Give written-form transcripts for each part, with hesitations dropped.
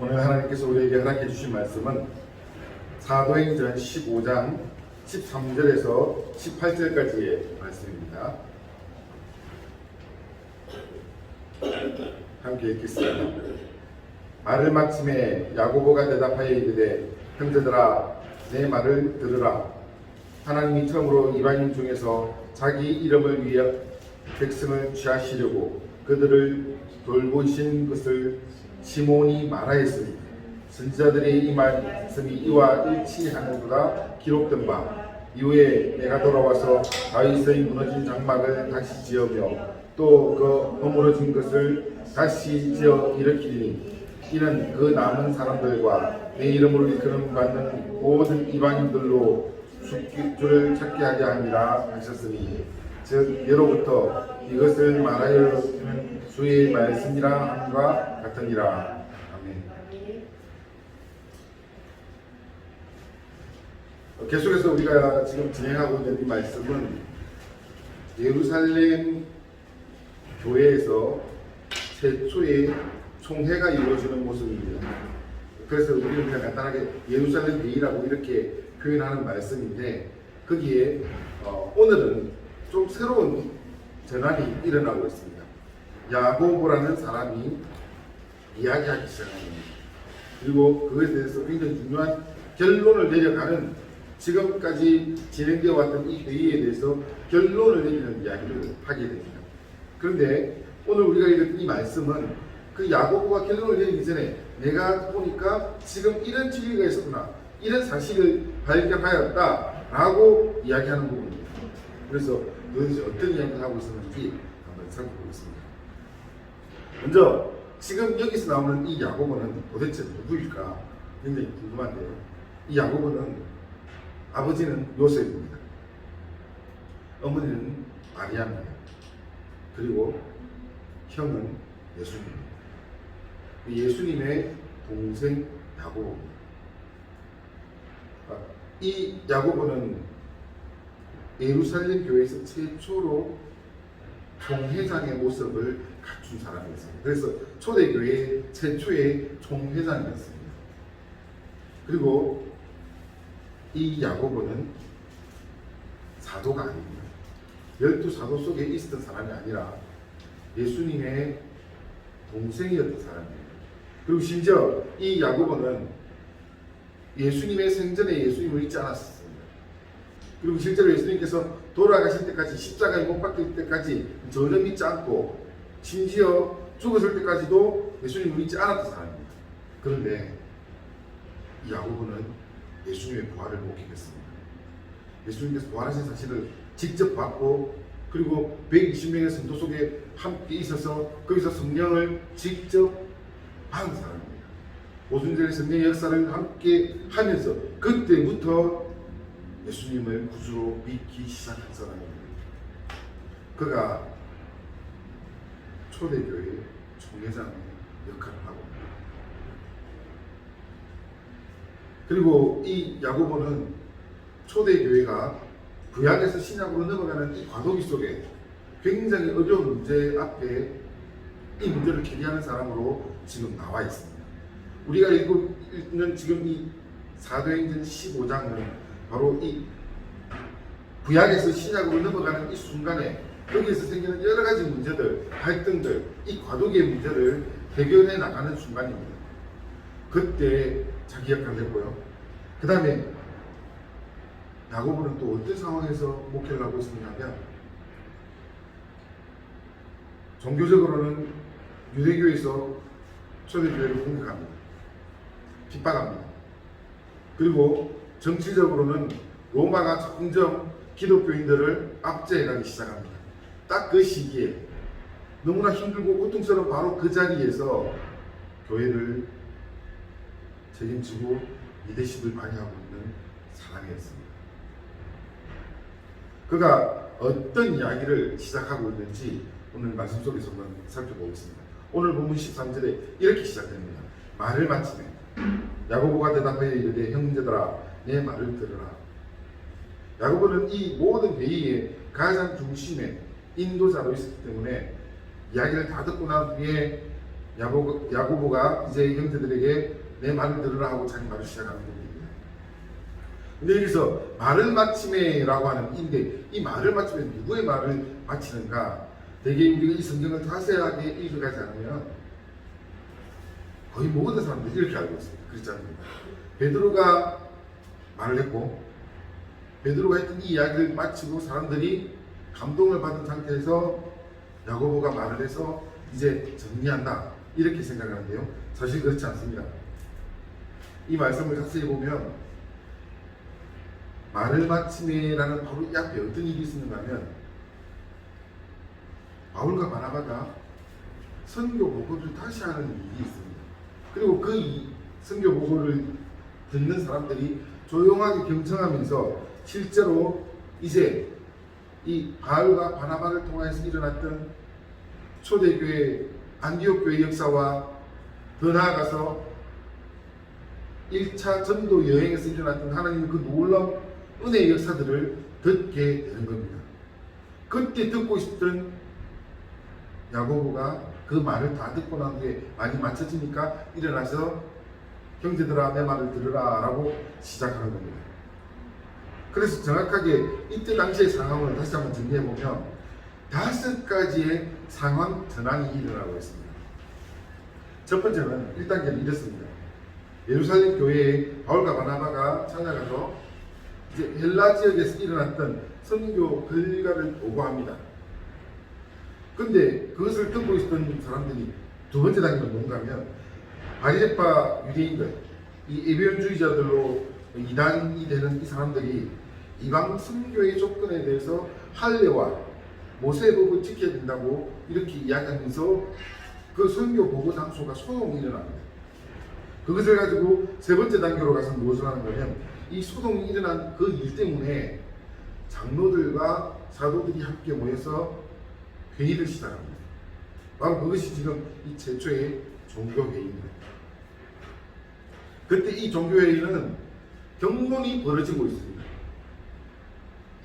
오늘 하나님께서 우리에게 허락해 주신 말씀은 사도행전 15장 13절에서 18절까지의 말씀입니다. 함께 읽겠습니다. 말을 마침에 야고보가 대답하여 이르되 형제들아 내 말을 들으라. 하나님이 처음으로 이방인 중에서 자기 이름을 위해 백성을 취하시려고 그들을 돌보신 것을 시몬이 말하였으니 선지자들의 이 말씀이 이와 일치하는도다 기록된 바 이후에 내가 돌아와서 다윗의 무너진 장막을 다시 지으며 또 그 허물어진 것을 다시 지어 일으키리니 이는 그 남은 사람들과 내 이름으로 일컬음 받는 모든 이방인들로 주를 찾게 하게 함이라 하셨으니 즉 예로부터 이것을 말하여 주는 주의 말씀이라 함과 같으니라. 아멘. 계속해서 우리가 지금 진행하고 있는 이 말씀은 예루살렘 교회에서 최초의 총회가 이루어지는 모습입니다. 그래서 우리는 그냥 간단하게 예루살렘 회의라고 이렇게 표현하는 말씀인데 거기에 오늘은 좀 새로운 전환이 일어나고 있습니다. 야고보라는 사람이 이야기하기 시작합니다. 그리고 그것에 대해서 굉장히 중요한 결론을 내려가는 지금까지 진행되어 왔던 이 회의에 대해서 결론을 내리는 이야기를 하게 됩니다. 그런데 오늘 우리가 읽은 이 말씀은 그 야고보가 결론을 내리기 전에 내가 보니까 지금 이런 진리가 있었구나, 이런 사실을 발견하였다 라고 이야기하는 부분입니다. 그래서 도대체 어떤 이야기를 하고 있었는지 한번 살펴보겠습니다. 먼저 지금 여기서 나오는 이 야고보는 도대체 누구일까 굉장히 궁금한데요. 이 야고보는 아버지는 요셉입니다. 어머니는 마리아입니다. 그리고 형은 예수님입니다. 예수님의 동생 야고보입니다. 이 야고보는 예루살렘 교회에서 최초로 총회장의 모습을 갖춘 사람이었습니다. 그래서 초대교회 최초의 총회장이었습니다. 그리고 이 야고보는 사도가 아닙니다. 12사도 속에 있었던 사람이 아니라 예수님의 동생이었던 사람입니다. 그리고 심지어 이 야고보는 예수님의 생전에 예수님을 믿지 않았습니다. 그리고 실제로 예수님께서 돌아가실 때까지 십자가에 못 박힐 때까지 전혀 믿지 않고 심지어 죽었을 때까지도 예수님을 믿지 않았던 사람입니다. 그런데 이 야고보는 예수님의 부활을 목격했습니다. 예수님께서 부활하신 사실을 직접 봤고 그리고 120명의 성도 속에 함께 있어서 거기서 성령을 직접 받은 사람입니다. 오순절의 성령의 역사를 함께 하면서 그때부터 예수님을 구주로 믿기 시작한 사람입니다. 그가 초대교회 총회장의 역할을 하고 있습니다. 그리고 이 야고보는 초대교회가 구약에서 신약으로 넘어가는 이 과도기 속에 굉장히 어려운 문제 앞에 이 문제를 캐리하는 사람으로 지금 나와 있습니다. 우리가 읽는 지금 이 사도행전 15장은 바로 이 구약에서 신약으로 넘어가는 이 순간에 여기에서 생기는 여러 가지 문제들, 갈등들, 이 과도기의 문제를 해결해 나가는 순간입니다. 그때 자기 역할을 했고요. 그 다음에 야고보는 또 어떤 상황에서 목회를 하고 있었냐면 종교적으로는 유대교에서 초대교회를 공격합니다. 핍박합니다. 그리고 정치적으로는 로마가 점점 기독교인들을 압제해가기 시작합니다. 딱 그 시기에 너무나 힘들고 고통스러운 바로 그 자리에서 교회를 책임지고 리더십을 발휘하고 있는 사람이었습니다. 그가 어떤 이야기를 시작하고 있는지 오늘 말씀 속에서 한번 살펴보겠습니다. 오늘 본문 13절에 이렇게 시작됩니다. 말을 마치네 야고보가 대답하여 이르되 형제들아 내 말을 들으라. 야고보는 이 모든 회의의 가장 중심에 인도자로 있었기 때문에 이야기를 다 듣고 난 뒤에 야고보가 이제 형제들에게 내 말을 들으라 하고 자기 말을 시작하는 겁니다. 근데 여기서 말을 마침에라고 하는 인데, 이 말을 마침에 누구의 말을 마치는가? 되게 우리가 이 성경을 자세하게 읽어가지 않으면 거의 모든 사람들이 이렇게 알고 있습니다. 그렇지 않습니까? 베드로가 말을 했고, 베드로가 했던 이 이야기를 마치고 사람들이 감동을 받은 상태에서 야고보가 말을 해서 이제 정리한다, 이렇게 생각하는데요. 사실 그렇지 않습니다. 이 말씀을 자세히 보면 말을 마침에라는 바로 이 앞에 어떤 일이 있었는가 하면, 바울과 바나바가 선교 보고를 다시 하는 일이 있습니다. 그리고 그 선교 보고를 듣는 사람들이 조용하게 경청하면서 실제로 이제 이 바울과 바나바를 통해서 일어났던 초대교회 안디옥 교회 역사와 더 나아가서 1차 전도 여행에서 일어났던 하나님의 그 놀라운 은혜의 역사들을 듣게 되는 겁니다. 그때 듣고 있었던 야고보가 그 말을 다 듣고 난 뒤에 많이 맞춰지니까 일어나서 형제들아 내 말을 들으라 라고 시작하는 겁니다. 그래서 정확하게 이때 당시의 상황을 다시 한번 정리해보면 5가지의 상황 전환이 일어나고 있습니다. 첫 번째는 1단계는 이렇습니다. 예루살렘 교회에 바울과 바나바가 찾아가서 이제 헬라 지역에서 일어났던 선교 결과를 보고합니다. 근데 그것을 듣고 있었던 사람들이 두 번째 단계는 뭔가 하면, 바리새파 유대인들, 이 에베론주의자들로 이단이 되는 이 사람들이 이방 선교의 조건에 대해서 할례와 모세법을 지켜야 된다고 이렇게 이야기하면서 그 선교 보고 장소가 소동이 일어납니다. 그것을 가지고 세 번째 단계로 가서 무엇을 하는 거냐면, 이 소동이 일어난 그 일 때문에 장로들과 사도들이 함께 모여서 회의를 시작합니다. 바로 그것이 지금 이 최초의 종교회의입니다. 그때 이 종교회의는 경론이 벌어지고 있습니다.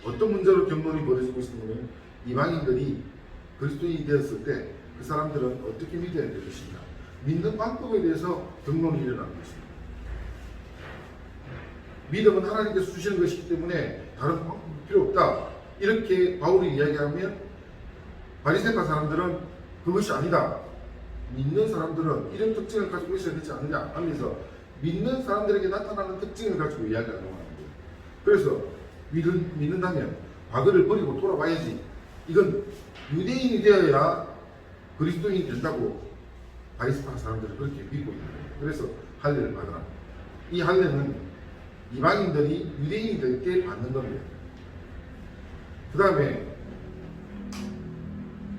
어떤 문제로 경론이 벌어지고 있었냐면, 이방인들이 그리스도인이 되었을 때 그 사람들은 어떻게 믿어야 될 것인가, 믿는 방법에 대해서 경론이 일어나는 것입니다. 믿음은 하나님께서 주시는 것이기 때문에 다른 방법이 필요 없다, 이렇게 바울이 이야기하면, 바리새파 사람들은 그것이 아니다, 믿는 사람들은 이런 특징을 가지고 있어야 되지 않느냐 하면서 믿는 사람들에게 나타나는 특징을 가지고 이야기하는 거예요. 그래서 믿는다면 과거를 버리고 돌아와야지, 이건 유대인이 되어야 그리스도인이 된다고 바리새파 사람들은 그렇게 믿고 있는 거예요. 그래서 할례를 받으라. 이 할례는 이방인들이 유대인이 될 때 받는 겁니다. 그 다음에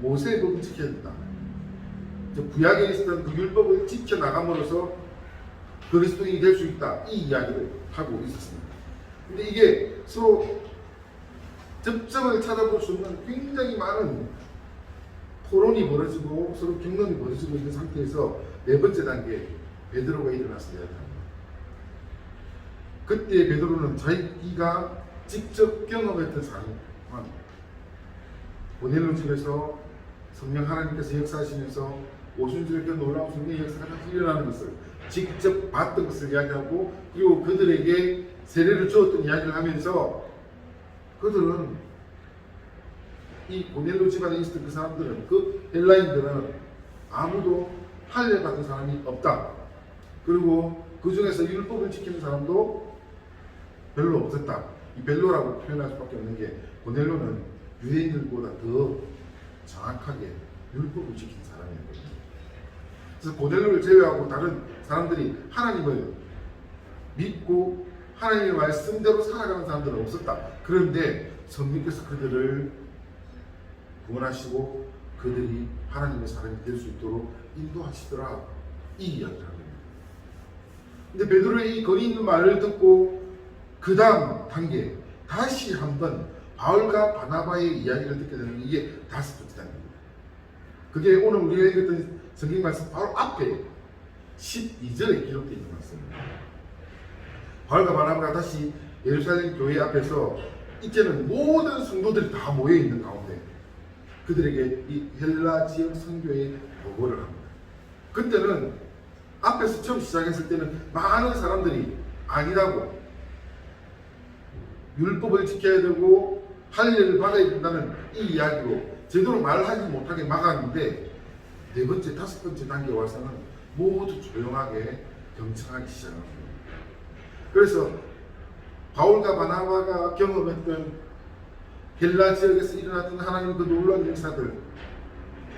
모세법을 지켜야 된다. 구약에 있었던 그 율법을 지켜나감으로써 그리스도인이 될 수 있다, 이 이야기를 하고 있었습니다. 근데 이게 서로 접점을 찾아볼 수 없는 굉장히 많은 토론이 벌어지고 서로 경론이 벌어지고 있는 상태에서 네 번째 단계, 베드로가 일어나서 이야기합니다. 그때 베드로는 자기가 직접 경험했던 상황, 고넬료 집에서 성령 하나님께서 역사하시면서 오순절에 그 놀라운 성령의 역사가 다시 일어나는 것을 직접 봤던 것을 이야기하고, 그리고 그들에게 세례를 주었던 이야기를 하면서, 그들은 이 고넬료 집안에 있었던 그 사람들은, 그 헬라인들은 아무도 할례 받은 사람이 없다, 그리고 그 중에서 율법을 지키는 사람도 별로 없었다. 이 별로라고 표현할 수밖에 없는 게, 고넬료는 유대인들보다 더 정확하게 율법을 지킨 사람이었거든요. 그래서 고넬료를 제외하고 다른 사람들이 하나님을 믿고 하나님의 말씀대로 살아가는 사람들은 없었다. 그런데 성령께서 그들을 구원하시고 그들이 하나님의 사람이 될 수 있도록 인도하시더라, 이 이야기를 합니다. 근데 베드로의 이 거리 있는 말을 듣고 그 다음 단계, 다시 한번 바울과 바나바의 이야기를 듣게 되는 이게 5번째 단계입니다. 그게 오늘 우리가 읽었던 성경 말씀 바로 앞에 12절에 기록되어 있는 말씀입니다. 바울과 바나바가 다시 예루살렘 교회 앞에서 이제는 모든 성도들이 다 모여 있는 가운데 그들에게 이 헬라 지역 선교의 보고를 합니다. 그때는 앞에서 처음 시작했을 때는 많은 사람들이 아니라고, 율법을 지켜야 되고 할례를 받아야 된다는 이 이야기로 제대로 말하지 못하게 막았는데, 네 번째, 다섯 번째 단계에 와서는 모두 조용하게 경청하기 시작합니다. 그래서 바울과 바나바가 경험했던 헬라 지역에서 일어났던 하나님 그 놀라운 역사들,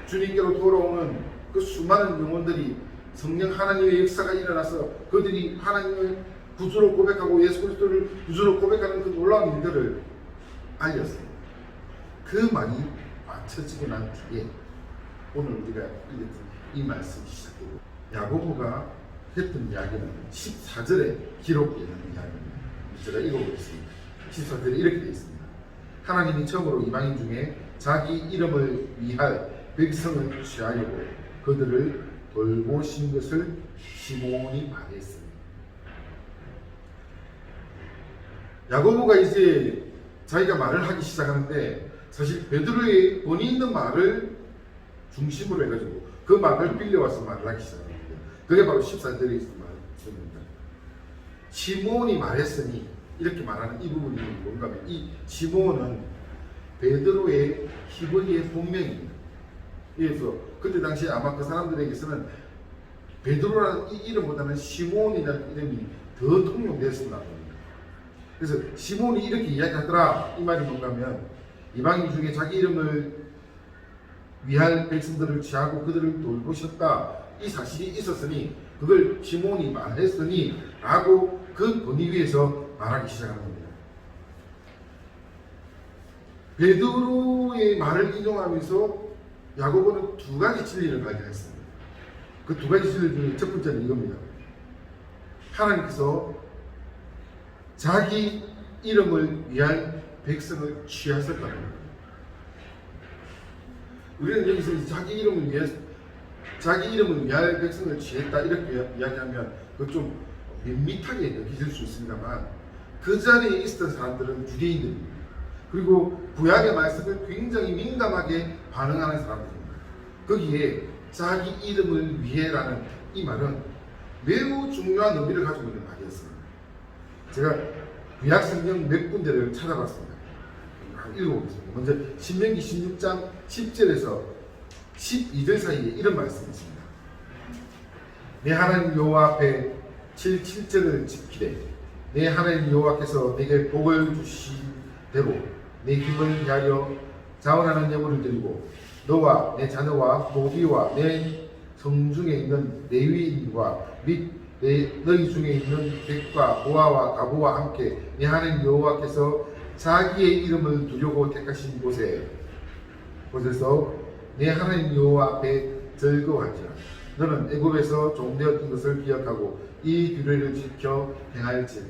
주님께로 돌아오는 그 수많은 영혼들이 성령 하나님의 역사가 일어나서 그들이 하나님을 구주로 고백하고 예수 그리스도를 구주로 고백하는 그 놀라운 일들을 알렸어요. 그 말이 맞춰지고 난 뒤에 오늘 우리가 읽었던 이 말씀이 시작되고, 야고보가 했던 이야기는 14절에 기록되어 있는 이야기입니다. 제가 읽어보겠습니다. 14절에 이렇게 되어 있습니다. 하나님이 처음으로 이방인 중에 자기 이름을 위할 백성을 취하려고 그들을 돌보신 것을 시몬이 말했습니다. 야고보가 이제 자기가 말을 하기 시작하는데, 사실 베드로의 본의 있는 말을 중심으로 해가지고 그 말을 빌려와서 말을 하기 시작합니다. 그게 바로 14절에 있는 말씀입니다. 시몬이 말했으니, 이렇게 말하는 이 부분이 뭔가 하면, 이 시몬은 베드로의 히브리의 본명입니다. 그래서 그때 당시에 아마 그 사람들에게서는 베드로라는 이 이름보다는 시몬이라는 이름이 더 통용됐었나 봅니다. 그래서 시몬이 이렇게 이야기하더라, 이 말이 뭔가 하면, 이방인 중에 자기 이름을 위할 백성들을 취하고 그들을 돌보셨다, 이 사실이 있었으니 그걸 시몬이 말했으니 라고 그 본의 위에서 말하기 시작하는 겁니다. 베드로의 말을 인용하면서 야고보는 두 가지 진리를 발견했습니다. 그 두 가지 진리 중에 첫 번째는 이겁니다. 하나님께서 자기 이름을 위할 백성을 취하셨다는 겁니다. 우리는 여기서 자기 이름을 위할 백성을 취했다 이렇게 이야기하면 그것 좀 밋밋하게 느껴질 수 있습니다만, 그 자리에 있었던 사람들은 유대인들입니다. 그리고 구약의 말씀을 굉장히 민감하게 반응하는 사람들입니다. 거기에 자기 이름을 위해라는 이 말은 매우 중요한 의미를 가지고 있는 말이었습니다. 제가 구약 성경 몇 군데를 찾아봤습니다. 읽어보겠습니다. 먼저 신명기 16장 10절에서 12절 사이에 이런 말씀이 있습니다. 내 하나님 여호와 앞에 7절을 지키되 내 하나님 여호와께서 내게 복을 주신 대로 내 힘을 다하여 자원하는 예물을 드리고 너와 내 자녀와 노비와 내 성중에 있는 레위인과 및 너희 중에 있는 백과 보아와 가부와 함께 내 하나님 여호와께서 자기의 이름을 두려고 택하신 곳에서 내 하나님 여호와 앞에 즐거워하지라. 너는 애굽에서 종되었던 것을 기억하고 이 규례를 지켜 행할지니.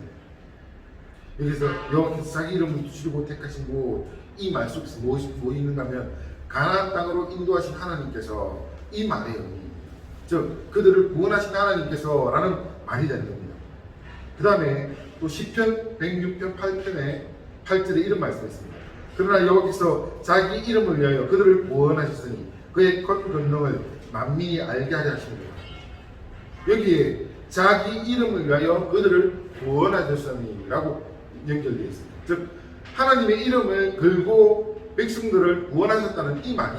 여기서 여호와께서 자기 이름을 두시고 택하신 곳, 이 말 속에서 뭐 있는가 하면 가나안 땅으로 인도하신 하나님께서, 이 말의 의미입니다. 즉 그들을 구원하신 하나님께서 라는 말이 되는 겁니다. 그 다음에 또 시편 106편 8절에 이런 말씀이 있습니다. 그러나 여호와께서 자기 이름을 위하여 그들을 구원하셨으니 그의 권능을 만민이 알게 하려 하십니다. 여기에 자기 이름을 위하여 그들을 구원하셨으니 라고 연결되어 있습니다. 즉 하나님의 이름을 걸고 백성들을 구원하셨다는 이 말이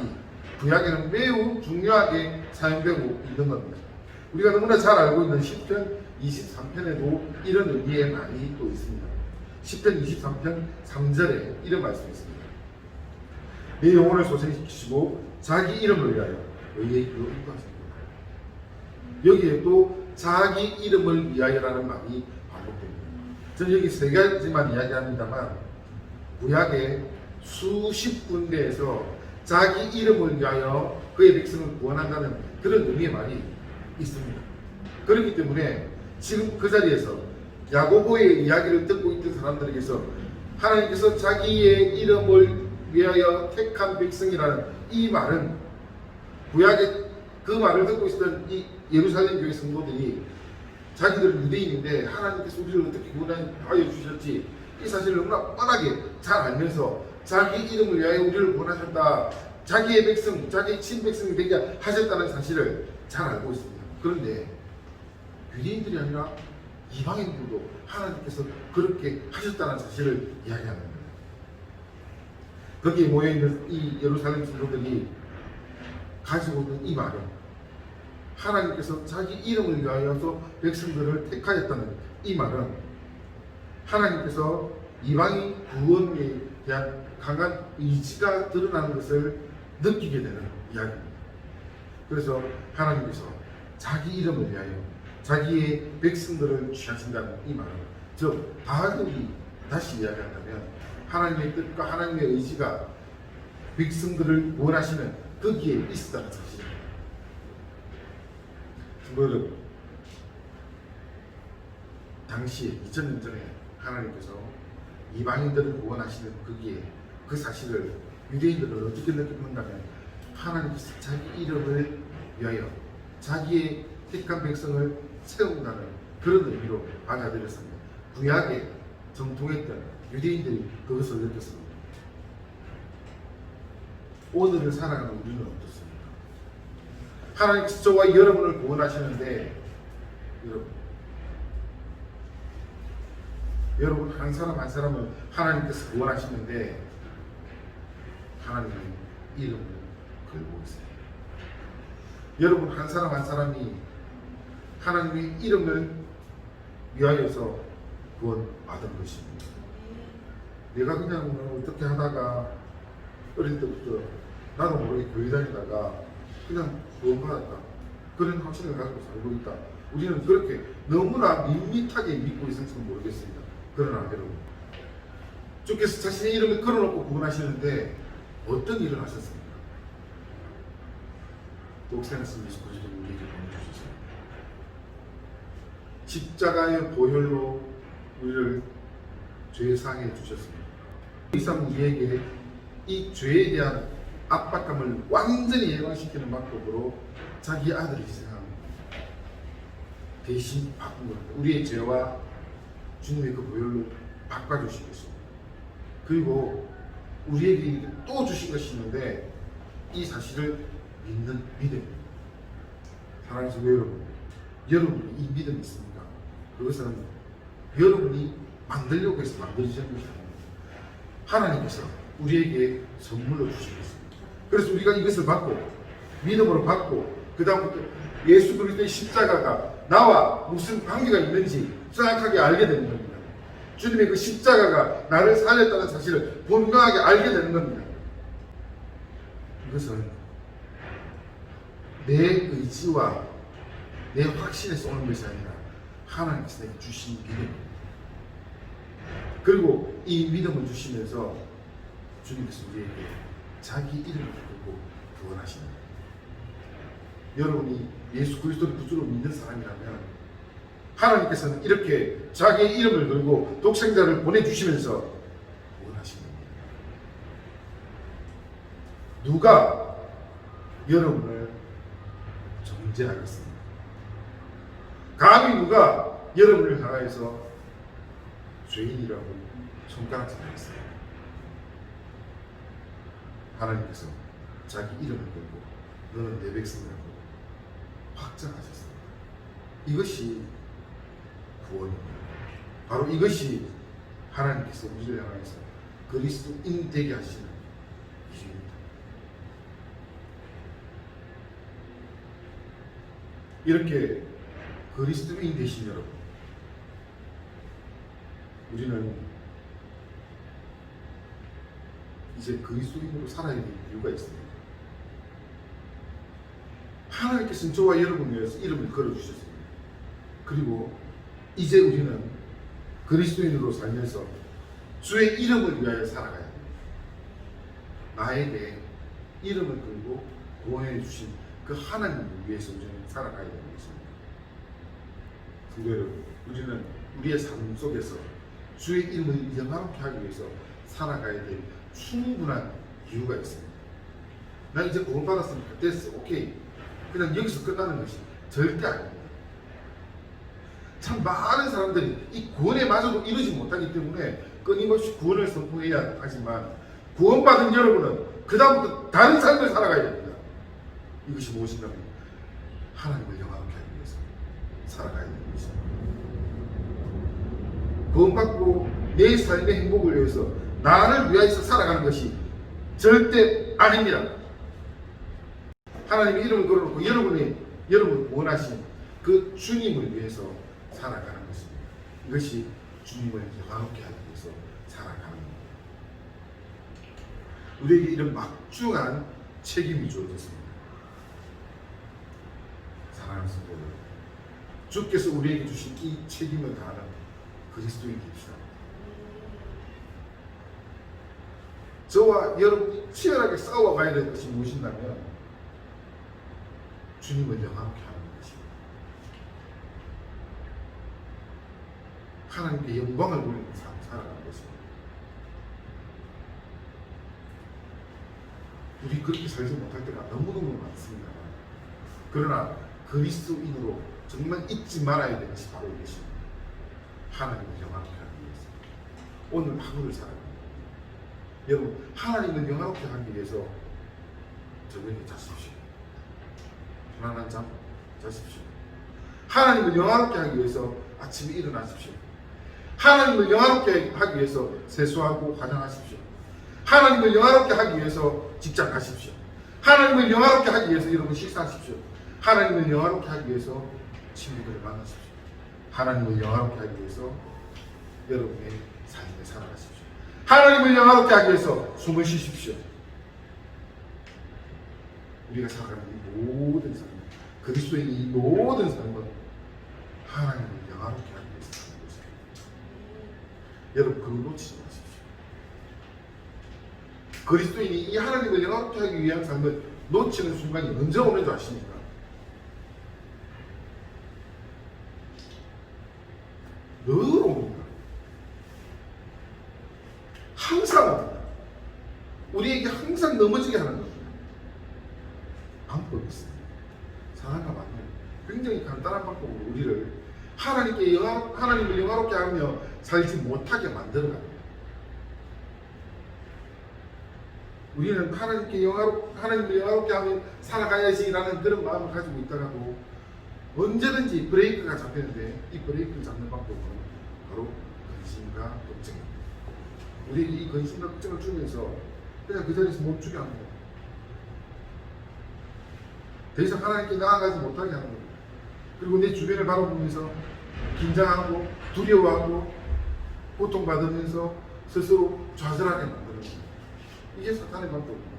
구약에는 매우 중요하게 사용되고 있는 겁니다. 우리가 너무나 잘 알고 있는 시편 23편에도 이런 의미의 말이 또 있습니다. 시편 23편 3절에 이런 말씀이 있습니다. 내 영혼을 소생시키시고 자기 이름을 위하여 의의 길로 인도하십니다. 여기에 또 자기 이름을 위하여라는 말이 반복됩니다. 저는 여기 세 가지만 이야기합니다만 구약의 수십 군데에서 자기 이름을 위하여 그의 백성을 구원한다는 그런 의미의 말이 있습니다. 그렇기 때문에 지금 그 자리에서 야고보의 이야기를 듣고 있던 사람들에게서 하나님께서 자기의 이름을 위하여 택한 백성이라는 이 말은, 구약의 그 말을 듣고 있었던 이 예루살렘 교회 성도들이 자기들은 유대인인데 하나님께서 우리를 어떻게 구원하여 주셨지, 이 사실을 너무나 뻔하게 잘 알면서 자기 이름을 위하여 우리를 구원하셨다, 자기의 백성, 자기의 친백성이 되게 하셨다는 사실을 잘 알고 있습니다. 그런데 유대인들이 아니라 이방인들도 하나님께서 그렇게 하셨다는 사실을 이야기하는 거예요. 거기에 모여있는 이 예루살렘 성도들이 가지고 있는 이 말은 하나님께서 자기 이름을 위하여서 백성들을 택하였다는 이 말은 하나님께서 이방인 구원에 대한 강한 의지가 드러나는 것을 느끼게 되는 이야기입니다. 그래서 하나님께서 자기 이름을 위하여 자기의 백성들을 취하신다는 이 말은, 즉 다시 이야기한다면 하나님의 뜻과 하나님의 의지가 백성들을 구원하시는 거기에 있었다는 사실입니다. 여러분, 당시에 2000년 전에 하나님께서 이방인들을 구원하시는 거기에 그 사실을 유대인들은 어떻게 느꼈는가 하면 하나님께서 자기 이름을 위하여 자기의 택한 백성을 세운다는 그런 의미로 받아들였습니다. 구약에 정통했던 유대인들이 그것을 느꼈습니다. 오늘을 살아가는 우리는 어떻습니까? 하나님께서 저와 여러분을 구원하시는데 여러분 한 사람 한 사람을 하나님께서 구원하시는데 하나님의 이름을 걸고 있어요. 여러분 한 사람 한 사람이 하나님의 이름을 위하여서 구원받은 것입니다. 내가 그냥 어떻게 하다가 어릴 때부터 나도 모르게 교회 다니다가 그냥 구원받았다, 그런 확신을 가지고 살고 있다. 우리는 그렇게 너무나 밋밋하게 믿고 있을지는 모르겠습니다. 그러나 여러분, 주께서 자신의 이름을 걸어놓고 구원하시는데 어떤 일을 하셨습니까? 독생하신 예수 그리스도를 우리에게 보내주셨습니다. 십자가의 보혈로 우리를 죄 사하게 주셨습니다. 이 사람 우리에게 이 죄에 대한 압박감을 완전히 예방시키는 방법으로 자기 아들을 희생한 대신 바꾼 겁니다. 우리의 죄와 주님의 그 보혈로 바꿔주신 것입니다. 그리고 우리에게 또 주신 것이 있는데 이 사실을 믿는 믿음입니다. 사랑하는 성도 여러분, 여러분이 이 믿음이 있습니까? 그것은 여러분이 만들려고 해서 만들어진 것이 아닙니다. 하나님께서 우리에게 선물로 주신 것입니다. 그래서 우리가 이것을 받고 믿음으로 받고 그 다음부터 예수 그리스도의 십자가가 나와 무슨 관계가 있는지 정확하게 알게 되는 겁니다. 주님의 그 십자가가 나를 살렸다는 사실을 분명하게 알게 되는 겁니다. 이것은 내 의지와 내 확신에서 오는 것이 아니라 하나님께서 내게 주신 믿음입니다. 그리고 이 믿음을 주시면서 주님께서 우리에게 자기 이름을 걸고 구원하십니다. 여러분이 예수 그리스도를 구주로 믿는 사람이라면 하나님께서는 이렇게 자기의 이름을 걸고 독생자를 보내주시면서 구원하십니다. 누가 여러분을 정죄하겠습니까? 감히 누가 여러분을 향하여서 죄인이라고 손가락질하겠습니까? 하나님께서 자기 이름을 걸고 너는 내 백성이라고 확정하셨습니다. 이것이 구원입니다. 바로 이것이 하나님께서 우리를 향해서 그리스도인 되게 하시는 이유입니다. 이렇게 그리스도인 되신 여러분, 우리는 이제 그리스도인으로 살아야 될 이유가 있습니다. 하나님께서는 저와 여러분을 위해서 이름을 걸어주셨습니다. 그리고 이제 우리는 그리스도인으로 살면서 주의 이름을 위하여 살아가야 합니다. 나에게 이름을 걸고 구원해 주신 그 하나님을 위해서 우리는 살아가야 되는 것입니다. 성도 여러분, 우리는 우리의 삶 속에서 주의 이름을 영광케 하기 위해서 살아가야 될 충분한 이유가 있습니다. 나 이제 구원받았으니까 됐어, 오케이, 그냥 여기서 끝나는 것이 절대 아닙니다. 참 많은 사람들이 이 구원에 마저도 이루지 못하기 때문에 끊임없이 구원을 선포해야 하지만 구원받은 여러분은 그 다음부터 다른 삶을 살아가야 됩니다. 이것이 무엇인가면 하나님을 영화롭게 하기 위해서 살아가야 되는 것입니다. 구원받고 내 삶의 행복을 위해서 나를 위하여서 살아가는 것이 절대 아닙니다. 하나님의 이름을 걸어놓고 여러분 원하신 그 주님을 위해서 살아가는 것입니다. 이것이 주님을 영화롭게 하기 위해서 살아가는 겁니다. 우리에게 이런 막중한 책임이 주어졌습니다. 사랑하는 성도 여러분, 주께서 우리에게 주신 이 책임을 다하는 그리스도인 됩시다. 저와 여러분이 치열하게 싸워가야 될 것이 무엇인가면 주님을 영화롭게 하는 것입니다. 하나님께 영광을 돌리는 삶을 살아가는 것입니다. 우리 그렇게 살지 못할 때가 너무너무 많습니다. 그러나 그리스도인으로 정말 잊지 말아야 되는 것이 바로 이것입니다. 하나님을 영화롭게 하기 위해서 오늘 하루를 살아갑니다. 여러분, 하나님을 영화롭게 하기 위해서 저녁에 자십시오. 편안한 잠 자십시오. 하나님을 영화롭게 하기 위해서 아침에 일어나십시오. 하나님을 영화롭게 하기 위해서 세수하고 화장하십시오. 하나님을 영화롭게 하기 위해서 직장 가십시오. 하나님을 영화롭게 하기 위해서 여러분 식사하십시오. 하나님을 영화롭게 하기 위해서 친구들을 만나십시오. 하나님을 영화롭게 하기 위해서 여러분의 삶을 살아가십시오. 하나님을 영화롭게 하기 위해서 숨을 쉬십시오. 우리가 살아가는 이 모든 삶, 그리스도의 이 모든 삶은 하나님을 영화롭게 하기 위해서 사는 것입니다. 여러분, 그걸 놓치지 마십시오. 그리스도인이 이 하나님을 영화롭게 하기 위한 삶을 놓치는 순간이 언제 오는 줄 아십니까? 늘 옵니다. 항상 옵니다. 우리에게 항상 넘어지게 하는 겁니다. 방법이 있습니다. 사랑과 만남. 굉장히 간단한 방법으로 우리를 하나님을 영화롭게 하며 살지 못하게 만들어갑니다. 우리는 하나님을 영화롭게 하며 살아가야지라는 그런 마음을 가지고 있다가도 언제든지 브레이크가 잡히는데 이 브레이크를 잡는 방법은 바로 근심과 걱정입니다. 우리에게 이 근심과 걱정을 주면서 그냥 그 자리에서 멈추게 합니다. 더 이상 하나님께 나아가지 못하게 하는 겁니다. 그리고 내 주변을 바라보면서 긴장하고 두려워하고 고통받으면서 스스로 좌절하게 만드는 겁니다. 이게 사탄의 방법입니다.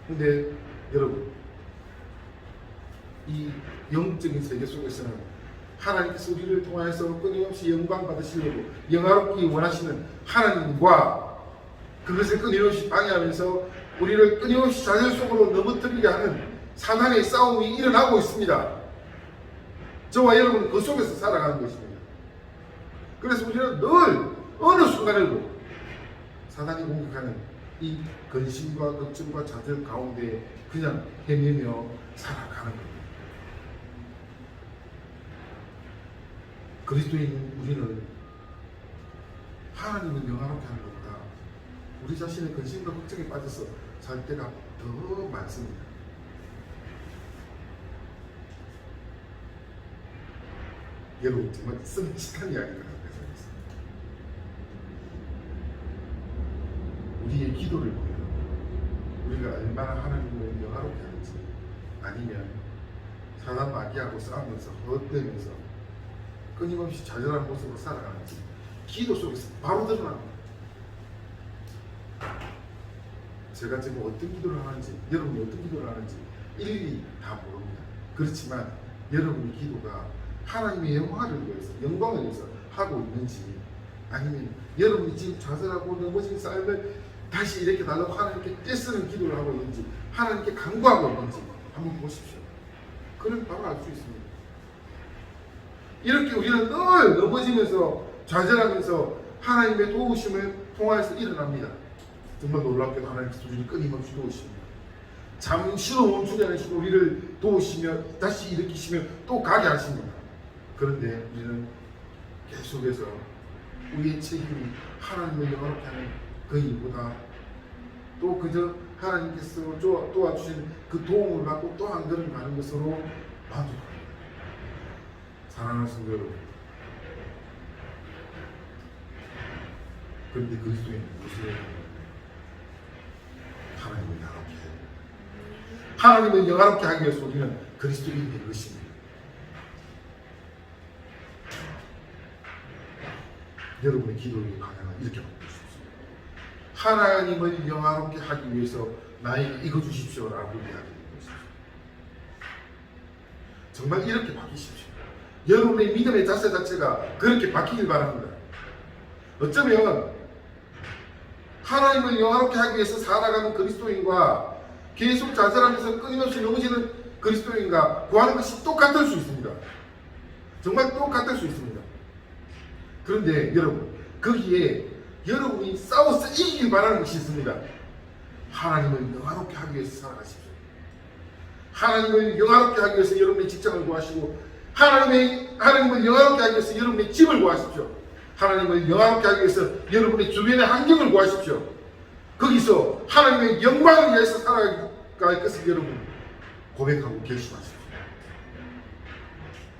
그런데 여러분, 이 영적인 세계 속에서는 하나님께서 우리를 통하여서 끊임없이 영광 받으시려고 영화롭기 원하시는 하나님과 그것을 끊임없이 방해하면서 우리를 끊임없이 좌절 속으로 넘어뜨리게 하는 사단의 싸움이 일어나고 있습니다. 저와 여러분은 그 속에서 살아가는 것입니다. 그래서 우리는 늘 어느 순간에도 사단이 공격하는 이 근심과 걱정과 좌절 가운데 그냥 헤매며 살아가는 겁니다. 그리스도인 우리는 하나님을 영화롭게 하는 것보다 우리 자신의 근심과 걱정에 빠져서 살 때가 더 많습니다. 여러분, 정말 씀칫한 이야기가 앞에서 있습니다. 우리의 기도를 보면 우리가 얼마나 하나님을 영화롭게 하는지, 아니면 사단 마귀하고 싸우면서 헛되면서 끊임없이 좌절한 모습으로 살아가는지 기도 속에서 바로 드러납니다. 제가 지금 어떤 기도를 하는지, 여러분이 어떤 기도를 하는지 일일이 다 모릅니다. 그렇지만 여러분의 기도가 하나님의 영광을 위해서 하고 있는지, 아니면 여러분이 지금 좌절하고 넘어진 삶을 다시 이렇게 달라고 하나님께 떼쓰는 기도를 하고 있는지, 하나님께 간구하고 있는지 한번 보십시오. 그럼 바로 알 수 있습니다. 이렇게 우리는 늘 넘어지면서 좌절하면서 하나님의 도우심을 통하여서 일어납니다. 정말 놀랍게도 하나님께서 우리를 끊임없이 도우십니다. 잠시도 멈추지 않으시고 우리를 도우시며 다시 일으키시며 또 가게 하십니다. 그런데 우리는 계속해서 우리의 책임이 하나님을 영화롭게 하는 그 일보다 또 그저 하나님께서 도와주신 그 도움을 받고 또 한 걸음 가는 것으로 만족합니다. 사랑하는 성도 여러분, 그런데 그리스도인은 무엇을 해야 합니까? 하나님을 영화롭게 해야 됩니다. 하나님을 영화롭게 하기 위해서 우리는 그리스도인이 된 것입니다. 여러분의 기도의 방향을 이렇게 바꾸십시오. 하나님을 영화롭게 하기 위해서 나에게 이거 주십시오라고 이야기하는 것이죠. 정말 이렇게 바뀌십시오. 여러분의 믿음의 자세 자체가 그렇게 바뀌길 바랍니다. 어쩌면 하나님을 영화롭게 하기 위해서 살아가는 그리스도인과 계속 좌절하면서 끊임없이 넘어지는 그리스도인과 구하는 것이 똑같을 수 있습니다. 정말 똑같을 수 있습니다. 그런데 여러분, 거기에 여러분이 싸워서 이기길 바라는 것이 있습니다. 하나님을 영화롭게 하기 위해서 살아가십시오. 하나님을 영화롭게 하기 위해서 여러분의 직장을 구하시고, 하나님을 영화롭게 하기 위해서 여러분의 집을 구하십시오. 하나님을 영화롭게 하기 위해서 여러분의 주변의 환경을 구하십시오. 거기서 하나님의 영광을 위해서 살아갈 것을 여러분 고백하고 결심하십시오.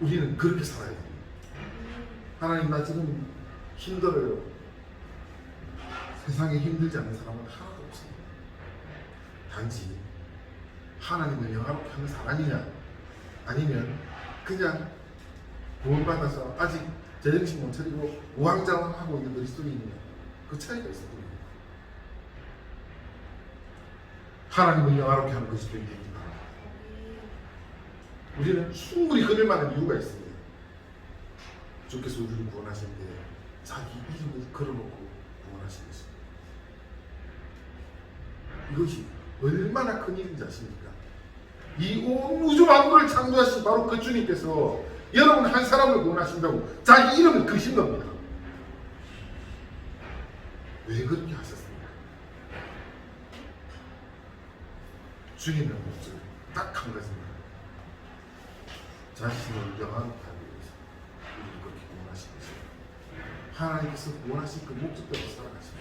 우리는 그렇게 살아야 됩니다. 하나님, 나 지금 힘들어요. 세상에 힘들지 않는 사람은 하나도 없습니다. 단지 하나님을 영화롭게 하는 사람이냐, 아니면 그냥 구원받아서 아직 제정신 못 차리고 우왕좌왕하고 있는 그리스도인이냐, 그 차이가 있습니다. 하나님을 영화롭게 하는 그리스도인이 되기 바랍니다. 우리는 충분히 그럴 만한 이유가 있습니다. 주께서 우리를 구원하실 때 자기 이름을 걸어놓고 구원하신 것입니다. 이것이 얼마나 큰 일인지 아십니까? 이 온 우주 만물을 창조하신 바로 그 주님께서 여러분 한 사람을 구원하신다고 자기 이름을 거신 겁니다. 왜 그렇게 하셨습니까? 주님의 목적 딱 한 가지입니다. 자신을 영화롭게 하기 위해서 우리를 그렇게 구원하신 것입니다. 하나님께서 구원하신 그 목적대로 살아가십시오.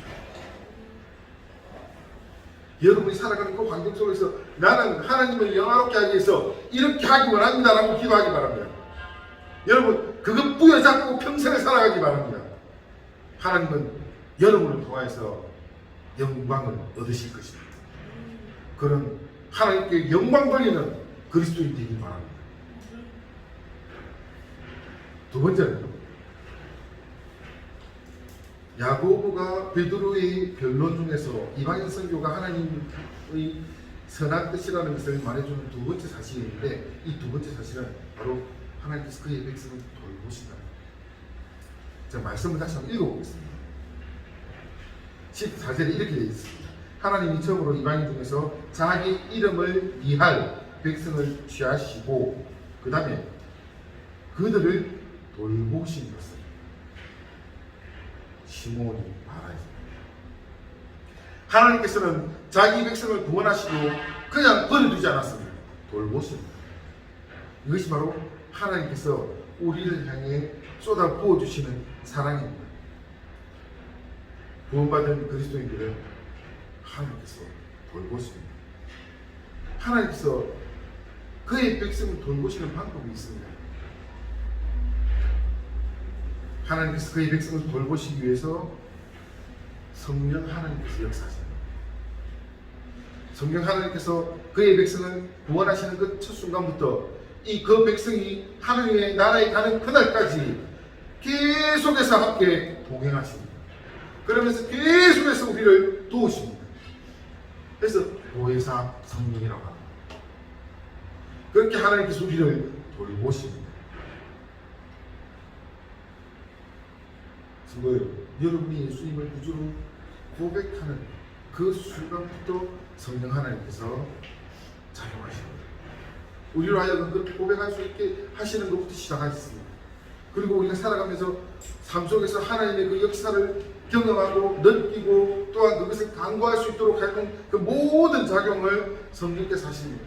여러분이 살아가는 그 환경 속에서 나는 하나님을 영화롭게 하기 위해서 이렇게 하기 원합니다라고 기도하기 바랍니다. 여러분, 그것 부여잡고 평생을 살아가기 바랍니다. 하나님은 여러분을 통하여서 영광을 얻으실 것입니다. 그런 하나님께 영광 돌리는 그리스도인이 되길 바랍니다. 두 번째는 야고보가 베드로의 변론 중에서 이방인 선교가 하나님의 선한 뜻이라는 것을 말해주는 두 번째 사실인데, 이 두 번째 사실은 바로 하나님께서 그의 백성을 돌보신다. 제가 말씀을 다시 한번 읽어보겠습니다. 14절에 이렇게 되어 있습니다. 하나님이 처음으로 이방인 중에서 자기 이름을 위할 백성을 취하시고 그 다음에 그들을 돌보신 것을 시몬이 말하였습니다. 하나님께서는 자기 백성을 구원하시고 그냥 버려두지 않았습니다. 돌보십니다. 이것이 바로 하나님께서 우리를 향해 쏟아 부어주시는 사랑입니다. 구원받은 그리스도인들은 하나님께서 돌보십니다. 하나님께서 그의 백성을 돌보시는 방법이 있습니다. 하나님께서 그의 백성을 돌보시기 위해서 성령 하나님께서 역사하십니다. 성령 하나님께서 그의 백성을 구원하시는 그 첫 순간부터 그 백성이 하나님의 나라에 가는 그날까지 계속해서 함께 동행하십니다. 그러면서 계속해서 우리를 도우십니다. 그래서 보혜사 성령이라고 합니다. 그렇게 하나님께서 우리를 돌보십니다. 여러분이 예수님을 구주로 고백하는 그 순간부터 성령 하나님께서 작용하십니다. 우리로 하여금 그렇게 고백할 수 있게 하시는 것부터 시작하셨습니다. 그리고 우리가 살아가면서 삶 속에서 하나님의 그 역사를 경험하고 느끼고 또한 그것을 간구할 수 있도록 하는 그 모든 작용을 성령께서 하십니다.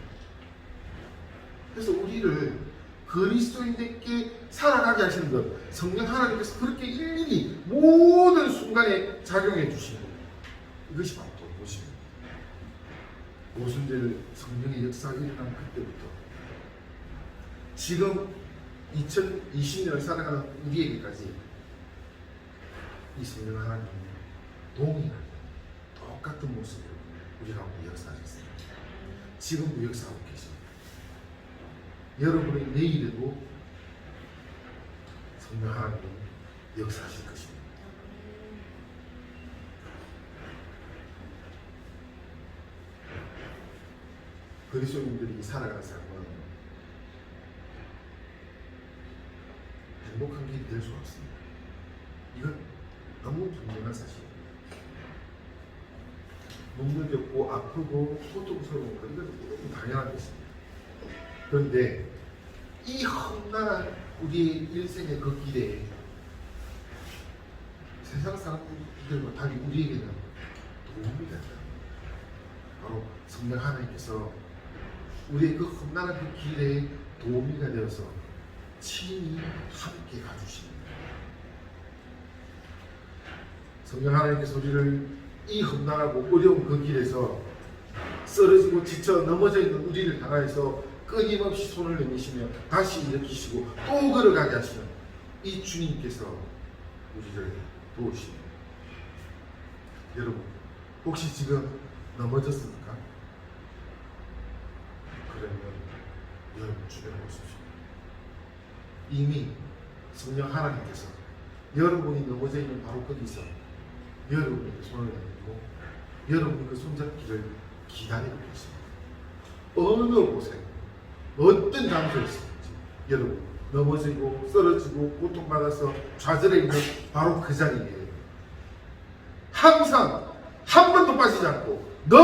그래서 우리를 그리스도인들께 살아가게 하시는 것, 성령 하나님께서 그렇게 일일이 모든 순간에 작용해 주시는 것, 이것이 바로 돌보십니다. 오순절 성령의 역사가 일어난 그때부터 지금 2020년을 살아가는 우리에게까지 이 성령 하나님은 동일하게 똑같은 모습으로 우리 가운데 역사하셨습니다. 지금도 역사하고 계십니다. 여러분의 내일에도 성령 하나님은 역사하실 것입니다. 그리스도인들이 살아가는 삶은 행복한 길이 될 수가 없습니다. 이건 너무 분명한 사실입니다. 눈물겹고 아프고 고통스러운 것, 이건 너무 당연한 것입니다. 그런데 이 험난한 우리의 일생의 그 길에 세상 사람들과 달리 우리에게는 도움이 된다. 바로 성령 하나님께서 우리의 그 험난한 그 길에 도움이가 되어서 친히 함께 가주십니다. 성령 하나님께서 우리를 이 험난하고 어려운 그 길에서 쓰러지고 지쳐 넘어져 있는 우리를 향하여서 끊임없이 손을 내미시며 다시 일으키시고 또 걸어가게 하시는 이 주님께서 우리를 도우십니다. 여러분, 혹시 지금 넘어졌습니까? 그러면 여러분 주변에 보십시오. 이미 성령 하나님께서 여러분이 넘어져 있는 바로 거기서 여러분에게 손을 내밀고 여러분이 그 손잡기를 기다리고 계십니다. 어느 곳에 어떤 장소에서든지 여러분 넘어지고 쓰러지고 고통받아서 좌절해 있는 바로 그 자리에 항상 한 번도 빠지지 않고 늘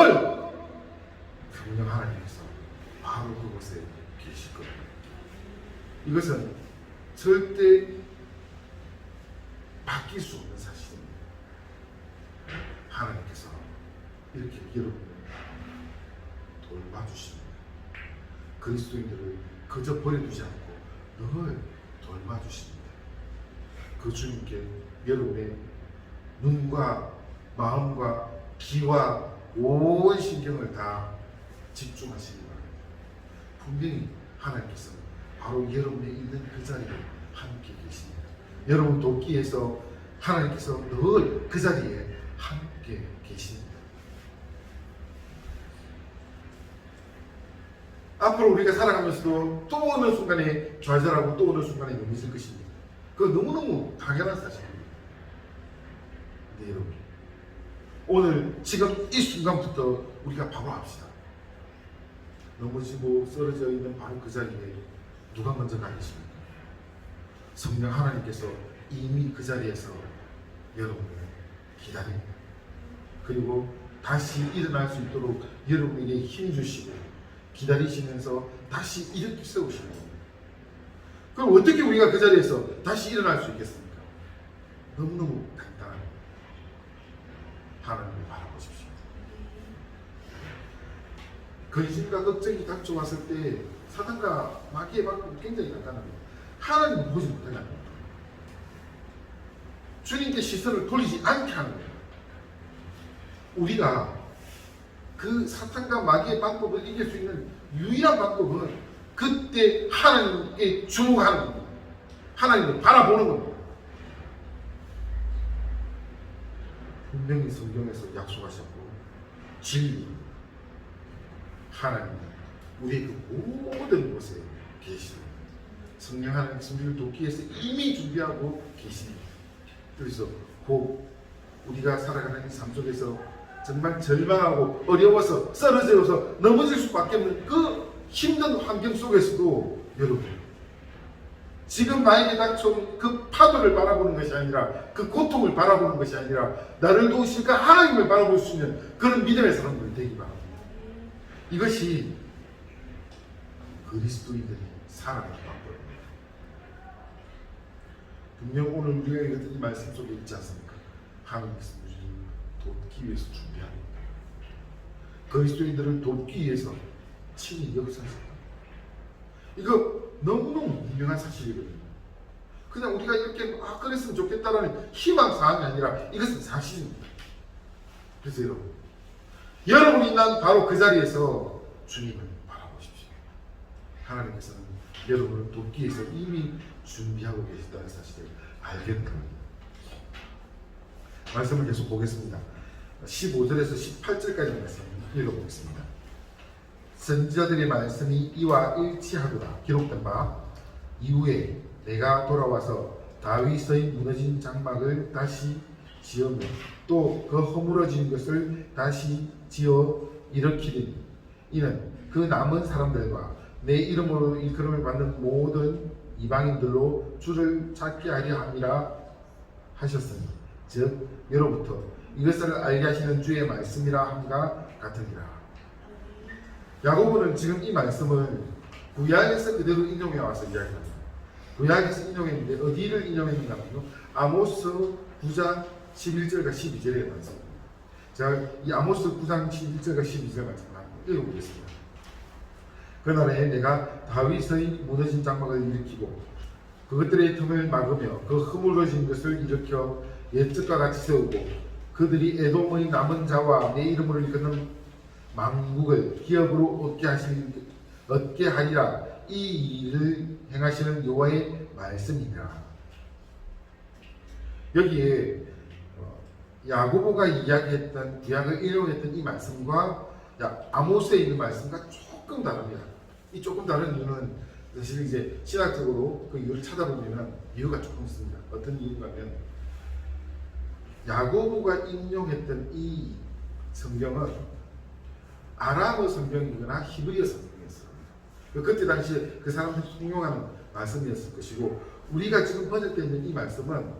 성령 하나님께서 바로 그곳에 계실 겁니다. 이것은 절대 바뀔 수 없는 사실입니다. 하나님께서 이렇게 여러분을 돌봐주십니다. 그리스도인들을 그저 버려두지 않고 늘 돌봐주십니다. 그 주님께 여러분의 눈과 마음과 귀와 온 신경을 다 집중하시기 바랍니다. 분명히 하나님께서 바로 여러분의 있는 그 자리에 함께 계십니다. 여러분 돕기에서 하나님께서 늘 그 자리에 함께 계십니다. 앞으로 우리가 살아가면서도 또 어느 순간에 좌절하고 또 어느 순간에 넘어질 것입니다. 그건 너무너무 당연한 사실입니다. 근데 여러분, 오늘 지금 이 순간부터 우리가 바로 합시다. 넘어지고 쓰러져 있는 바로 그 자리에 누가 먼저 가 계십니까? 성령 하나님께서 이미 그 자리에서 여러분을 기다립니다. 그리고 다시 일어날 수 있도록 여러분에게 힘 주시고 기다리시면서 다시 일으켜 세우시는 겁니다. 그럼 어떻게 우리가 그 자리에서 다시 일어날 수 있겠습니까? 너무너무 간단합니다. 하나님을 바라보십시오. 근심과 걱정이 닥쳐왔을 때 사탄과 마귀의 방법은 굉장히 간단합니다. 하나님을 보지 못하게 합니다. 주님께 시선을 돌리지 않게 하는 거예요. 우리가 그 사탄과 마귀의 방법을 이길 수 있는 유일한 방법은 그때 하나님께 주목하는 겁니다. 하나님을 바라보는 겁니다. 분명히 성경에서 약속하셨고 진리 하나님 우리의 그 모든 곳에 계십니다. 성령 하나님께서 우리를 돕기 위해서 이미 준비하고 계십니다. 그래서 곧 우리가 살아가는 삶 속에서 정말 절망하고 어려워서 쓰러져서 넘어질 수밖에 없는 그 힘든 환경 속에서도 여러분 지금 나에게 닥쳐온 그 파도를 바라보는 것이 아니라 그 고통을 바라보는 것이 아니라 나를 도우실 그 하나님을 바라볼 수 있는 그런 믿음의 사람들 되기 바랍니다. 이것이 그리스도인들이 살아가는 방법입니다. 분명 오늘 우리가 읽었던 이 말씀 속에 있지 않습니까? 하나님께서 우리를 돕기 위해서 준비합니다. 그리스도인들을 돕기 위해서 친히 역사하셨다. 이거 너무너무 유명한 사실이거든요. 그냥 우리가 이렇게 그랬으면 좋겠다라는 희망사항이 아니라 이것은 사실입니다. 그래서 여러분 여러분이 있는 바로 그 자리에서 주님을 바라보십시오. 하나님께서는 여러분을 돕기 위해서 이미 준비하고 계시다는 사실을 알게 됩니다. 말씀을 계속 보겠습니다. 15절에서 18절까지 말씀 읽어보겠습니다. 선지자들의 말씀이 이와 일치하도다. 기록된 바 이후에 내가 돌아와서 다윗의 무너진 장막을 다시 지으며 또 그 허물어진 것을 다시 지어 일으키리니 이는 그 남은 사람들과 내 이름으로 일컬음을 받는 모든 이방인들로 주를 찾게 하려 함이라 하셨으니 즉 예로부터 이것을 알게 하시는 주의 말씀이라 함과 같으니라. 야고보는 지금 이 말씀을 구약에서 그대로 인용해 와서 이야기합니다. 구약에서 인용했는데 어디를 인용했느냐면요, 아모스 9장 11절과 12절의 말씀입니다. 제가 이 아모스 9장 11절과 12절 말씀을 읽어보겠습니다. 그날에 내가 다윗의 무너진 장막을 일으키고 그것들의 틈을 막으며 그 허물어진 것을 일으켜 옛적과 같이 세우고 그들이 에돔의 남은 자와 내 이름으로 일컫는 망국을 기업으로 얻게 하리라. 이 일을 행하시는 여호와의 말씀이니라. 여기에 야고보가 이야기했던 구약을 인용했던 이 말씀과 아모스에 있는 말씀과 조금 다릅니다. 이 조금 다른 이유는 사실 이제 신학적으로 그 이유를 찾아보면 이유가 조금 있습니다. 어떤 이유가면 야고보가 인용했던 이 성경은 아람어 성경이거나 히브리어 성경이었습니다. 그때 당시에 그 사람들이 인용하는 말씀이었을 것이고, 우리가 지금 번역되어 있는 이 말씀은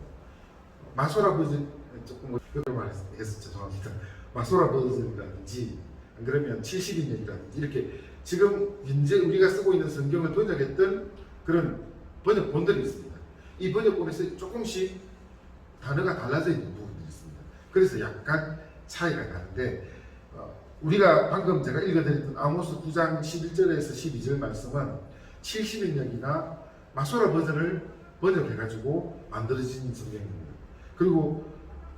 마소라 버전, 조금 말해서 죄송합니다. 마소라 버전이라든지 그러면 70인역이라든지 이렇게 지금 현재 우리가 쓰고 있는 성경을 번역했던 그런 번역본들이 있습니다. 이 번역본에서 조금씩 단어가 달라져 있는 부분들이 있습니다. 그래서 약간 차이가 나는데, 우리가 방금 제가 읽어드렸던 아모스 9장 11절에서 12절 말씀은 70인역이나 마소라 버전을 번역해가지고 만들어진 성경입니다. 그리고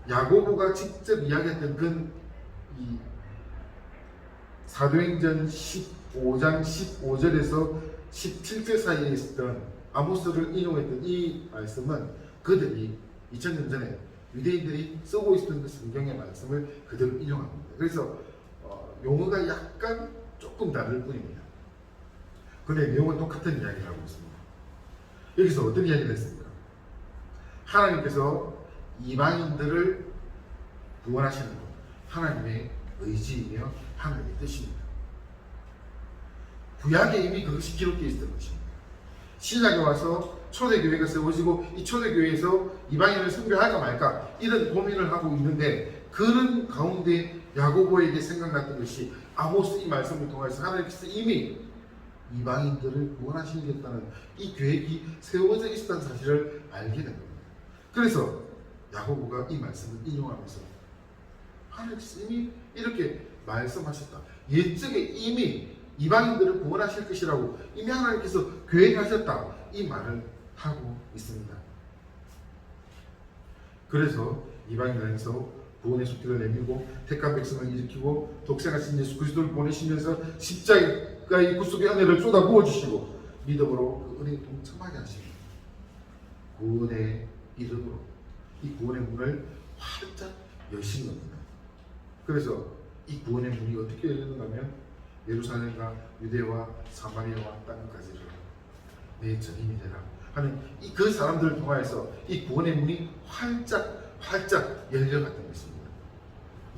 야고보가 직접 이야기했던 이 사도행전 15장 15절에서 17절 사이에 있었던 아모스를 인용했던 이 말씀은 그들이 2000년 전에 유대인들이 쓰고 있었던 그 성경의 말씀을 그대로 인용합니다. 그래서 용어가 약간 조금 다를 뿐입니다. 그런데 내용은 똑같은 이야기를 하고 있습니다. 여기서 어떤 이야기를 했습니까? 하나님께서 이방인들을 구원하시는 것, 하나님의 의지이며 하나님의 뜻입니다. 구약에 이미 그것이 기록되어 있었던 것입니다. 신약에 와서 초대교회가 세워지고 이 초대교회에서 이방인을 선교할까 말까 이런 고민을 하고 있는데, 그런 가운데 야고보에게 생각났던 것이 아모스 이 말씀을 통해서 하나님께서 이미 이방인들을 구원하시겠다는 이 계획이 세워져 있었다는 사실을 알게 된 겁니다. 그래서 야고보가 이 말씀을 인용하면서 하나님께서 이미 이렇게 말씀하셨다. 옛적에 이미 이방인들을 구원하실 것이라고 이미 하나님께서 계획하셨다. 이 말을 하고 있습니다. 그래서 이방인에서 구원의 속기를 내밀고 택한 백성을 일으키고 독생하신 예수 그리스도를 보내시면서 십자가의 구속의 은혜를 쏟아 부어주시고 믿음으로 그 은혜에 동참하게 하시고 구원의 이름으로 이 구원의 문을 활짝 여신 겁니다. 그래서 이 구원의 문이 어떻게 열리는가 하면 예루살렘과 유대와 사마리아와 땅까지를 내 전임이 되라 하는 그 사람들을 통하여서 이 구원의 문이 활짝 열려갔던 것입니다.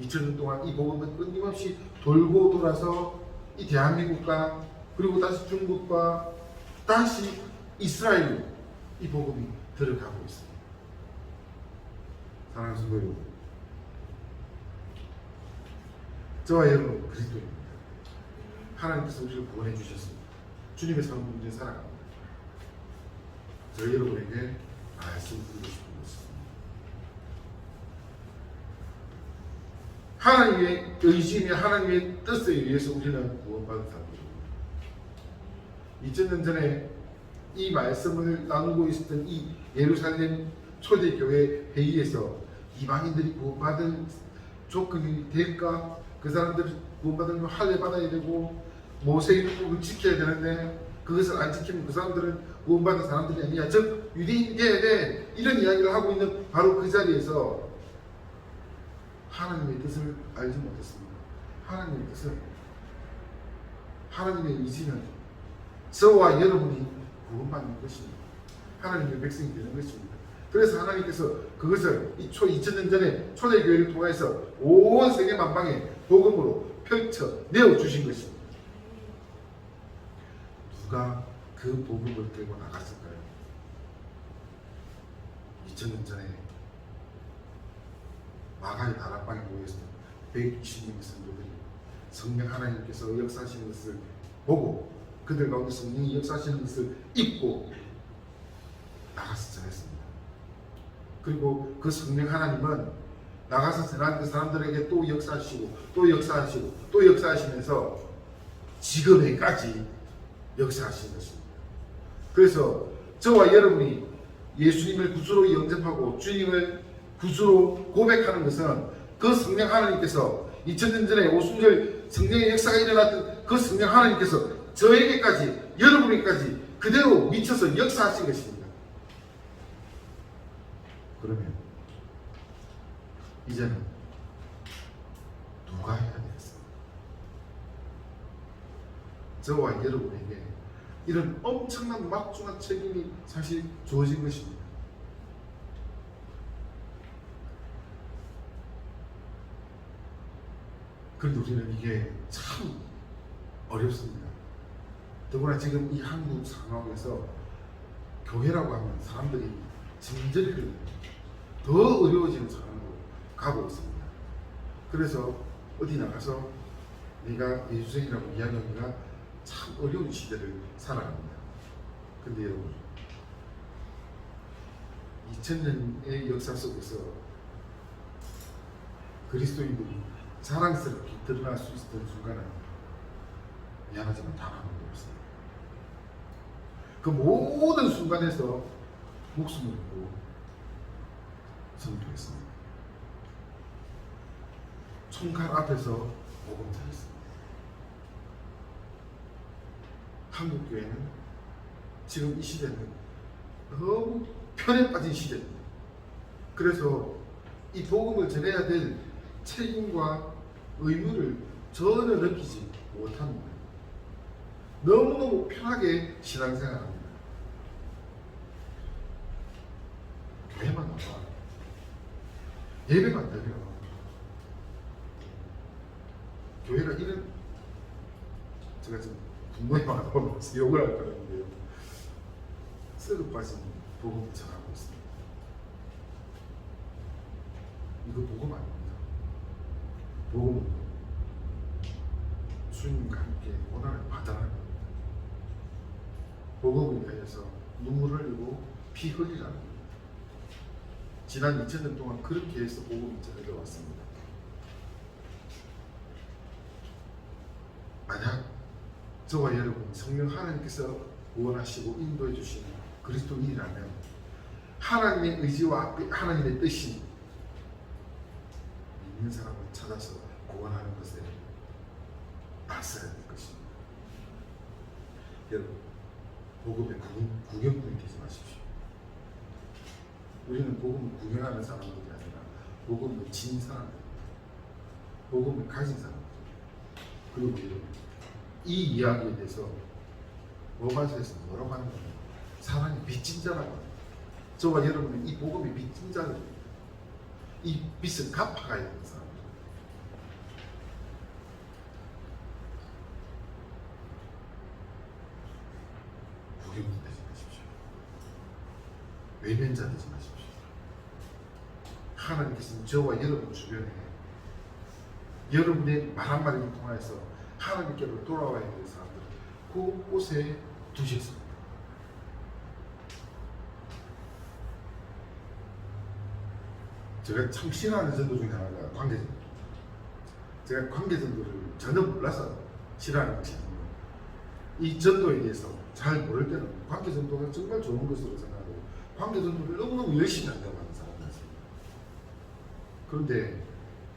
2000년 동안 이 복음은 끊임없이 돌고 돌아서 이 대한민국과 그리고 다시 중국과 다시 이스라엘 이 복음이 들어가고 있습니다. 사랑하는 성도 여러분, 저와 여러분 그리스도입니다. 하나님께서 우리를 구원해 주셨습니다. 주님의 삶을 이제 살아갑니다. 저희 여러분에게 말씀드리고 싶은 것입니다. 하나님의 의지이며 하나님의 뜻에 의해서 우리는 구원받은 사람입니다. 2000년 전에 이 말씀을 나누고 있었던 이 예루살렘 초대교회 회의에서 이방인들이 구원받을 조건이 될까 그 사람들이 구원받으려면 할례 받아야 되고 모세의 율법을 지켜야 되는데 그것을 안 지키면 그 사람들은 구원받은 사람들이 아니야. 즉 유대인이 돼야 돼. 이런 이야기를 하고 있는 바로 그 자리에서 하나님의 뜻을 알지 못했습니다. 하나님의 뜻은, 하나님의 의지는 저와 여러분이 구원받는 것입니다. 하나님의 백성이 되는 것입니다. 그래서 하나님께서 그것을 이 2000년 전에 초대교회를 통해서 온 세계 만방에 복음으로 펼쳐 내어주신 것입니다. 누가 그 복음을 들고 나갔을까요? 2000년 전에 마가의 다락방에 모여서 160명의 성도들이 성령 하나님께서 역사하시는 것을 보고 그들 가운데 성령이 역사하시는 것을 입고 나가서 전했습니다. 그리고 그 성령 하나님은 나가서 전한 그 사람들에게 또 역사하시고 또 역사하시고 또 역사하시면서 지금에까지 역사하신 것입니다. 그래서 저와 여러분이 예수님을 구주로 영접하고 주님을 구주로 고백하는 것은 그 성령 하나님께서 2000년 전에 오순절 성령의 역사가 일어났던 그 성령 하나님께서 저에게까지 여러분에게까지 그대로 미쳐서 역사하신 것입니다. 그러면 이제는 누가 해야 되겠습니까? 저와 여러분에게 이런 엄청난 막중한 책임이 사실 주어진 것입니다. 그런데 우리는 이게 참 어렵습니다. 더구나 지금 이 한국 상황에서 교회라고 하면 사람들이 진절이 더 어려워지는 상황으로 가고 있습니다. 그래서 어디 나가서 네가 예수생이라고 이야기하기가 참 어려운 시대를 살아갑니다. 근데 여러분, 2000년의 역사 속에서 그리스도인들이 자랑스럽게 드러날 수 있었던 순간은 미안하지만 단 한 번도 없습니다. 그 모든 순간에서 목숨을 잃고 전도했습니다. 총칼 앞에서 복음 전했습니다. 한국교회는 지금 이 시대는 너무 편에 빠진 시대입니다. 그래서 이 복음을 전해야 될 책임과 의무를 전혀 느끼지 못합니다. 너무너무 편하게 신앙생활합니다. 교회만 나와 예배만 드려. 교회가 이런, 제가 지금 분노에 많아서 욕을 할 거라는데요, 썩어 빠진 복음을 전하고 있습니다. 이거 복음 아닙니다. 복음은 주님과 함께 고난을 받아라. 복음을 위해서 눈물 흘리고 피 흘리라는 겁니다. 지난 2000년 동안 그렇게 해서 복음이 전해져왔습니다. 만약 저와 여러분 성령 하나님께서 구원하시고 인도해 주시는 그리스도인이라면 하나님의 의지와 하나님의 뜻이 믿는 사람을 찾아서 구원하는 것에 나서야 될 것입니다. 여러분, 복음의 구경꾼이 되지 마십시오. 우리는 복음을 구경하는 사람들이 아니라 복음을 진 사람들입니다. 복음을 가진 사람들. 그리고 이 이야기에 대해서 로마서에서 뭐라고 하는 겁니까? 사랑이 빚진 자라고 합니다. 저와 여러분은 이 복음이 빚진 자들입니다. 이 빚을 갚아가야 되는 사람들. 구경꾼 되지 마십시오. 외면자 되지 마십시오. 하나님께서는 저와 여러분 주변에 여러분의 말 한마디를 통해서 하나님께로 돌아와야 될 사람들을 그곳에 두셨습니다. 제가 참 싫어하는 전도 중에 하나가 관계전도. 제가 관계전도를 전혀 몰라서 싫어하는 것이 아니고 이 전도에 대해서 잘 모를 때는 관계전도가 정말 좋은 것으로 생각하고 관계전도를 너무너무 열심히 한다고 하는 사람이었습니다. 그런데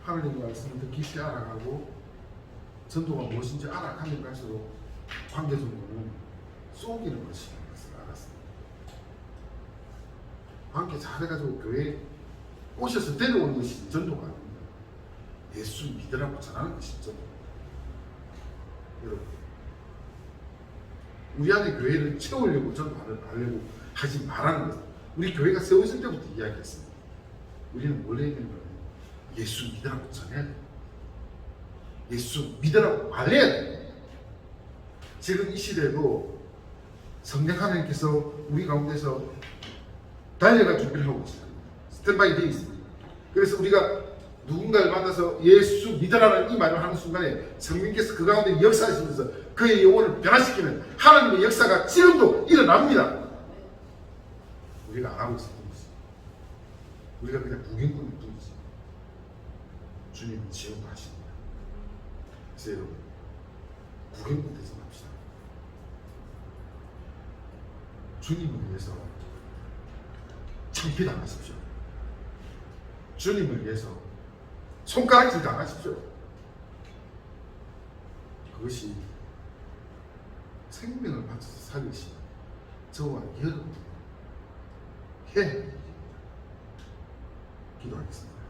하나님의 말씀을 더 깊이 알아가고 전도가 무엇인지 알아가면 갈수록 관계 정도는 쏘기는 것이라는 것을 알았습니다. 관계 잘해가지고 교회에 오셔서 데려오는 것이 전도가 아닙니다. 예수 믿으라고 전하는 것이 전도. 여러분, 우리 안에 교회를 채우려고 전도하려고 하지 말라는 것. 우리 교회가 세워질 때부터 이야기했습니다. 우리는 원래 있는 거예요. 예수 믿으라고 전해야 돼. 예수 믿으라고 말해야 돼. 지금 이 시대에도 성령 하나님께서 우리 가운데서 달려갈 준비를 하고 있습니다. 스탠바이 되어 있습니다. 그래서 우리가 누군가를 만나서 예수 믿으라는 이 말을 하는 순간에 성령께서 그 가운데 역사하시면서 그의 영혼을 변화시키는 하나님의 역사가 지금도 일어납니다. 우리가 안 하고 있을 뿐이지. 우리가 그냥 구경꾼일 뿐이지. 주님은 지원하십니다. 그래서 여러분, 구경꾼 되지 맙시다. 주님을 위해서 창피당하십시오. 주님을 위해서 손가락질 당하십시오. 그것이 생명을 바쳐서 살리신 저와 여러분 해 기도하겠습니다.